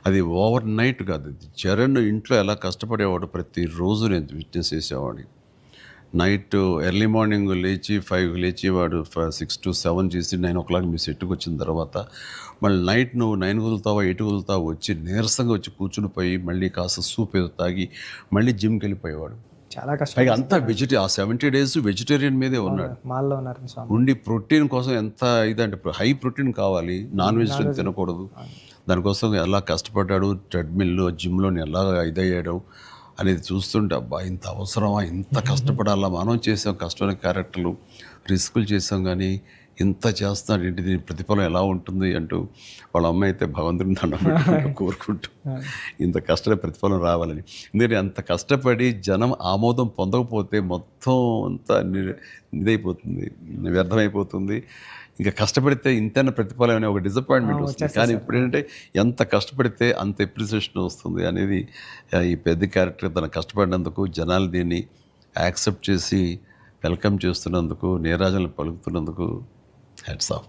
అది over night కాదు. అది చరణ్ ఇంట్లో ఎలా కష్టపడేవాడో ప్రతిరోజు నేను విట్నెస్ చేసేవాడిని. నైట్ ఎర్లీ మార్నింగ్ లేచి 5కి లేచి వాడు 6-7 చేసి 9 మీ సెట్‌కి వచ్చిన తర్వాత మళ్ళీ నైట్ నువ్వు 9 వదులుతావా, 8 వదులుతావా వచ్చి నీరసంగా వచ్చి కూర్చుని పోయి మళ్ళీ కాస్త సూప్ ఏదో తాగి మళ్ళీ జిమ్‌కెళ్ళిపోయేవాడు. చాలా పైగా కష్టం. అంతా ఆ 70 డేస్ వెజిటేరియన్ మీదే ఉన్నాడు. మాల్లో ఉన్నారు స్వామి. ఉండి ప్రోటీన్ కోసం ఎంత ఇదంటే హై ప్రోటీన్ కావాలి. నాన్ వెజిటేరియన్ తినకూడదు. దానికోసం ఎలా కష్టపడ్డాడు, ట్రెడ్మిల్‌లో, జిమ్‌లోని ఎలా ఇదయ్యాడు అనేది చూస్తుంటే అబ్బా! ఇంత అవసరమా? ఇంత కష్టపడాలా? మనం చేసాం కష్టమైన క్యారెక్టర్లు, రిస్కులు చేసాం కానీ ఇంత చేస్తున్నాడు ఏంటి, దీని ప్రతిఫలం ఎలా ఉంటుంది అంటూ వాళ్ళ అమ్మ అయితే భగవంతుడిని దండం పెట్టుకుంటూ కోరుకుంటూ ఇంత కష్టమైన ప్రతిఫలం రావాలని. ఎందుకంటే అంత కష్టపడి జనం ఆమోదం పొందకపోతే మొత్తం అంతా ఇదైపోతుంది, వ్యర్థమైపోతుంది. ఇంకా కష్టపడితే ఇంతైనా ప్రతిఫలం అనే ఒక డిసప్పాయింట్మెంట్ వస్తుంది. కానీ ఇప్పుడు ఏంటంటే ఎంత కష్టపడితే అంత ఎప్రిసియేషన్ వస్తుంది అనేది ఈ పెద్ద క్యారెక్టర్ తన కష్టపడినందుకు జనాలు దీన్ని యాక్సెప్ట్ చేసి వెల్కమ్ చేస్తున్నందుకు, నీరాజనలు పలుకుతున్నందుకు హ్యాట్స్ ఆఫ్.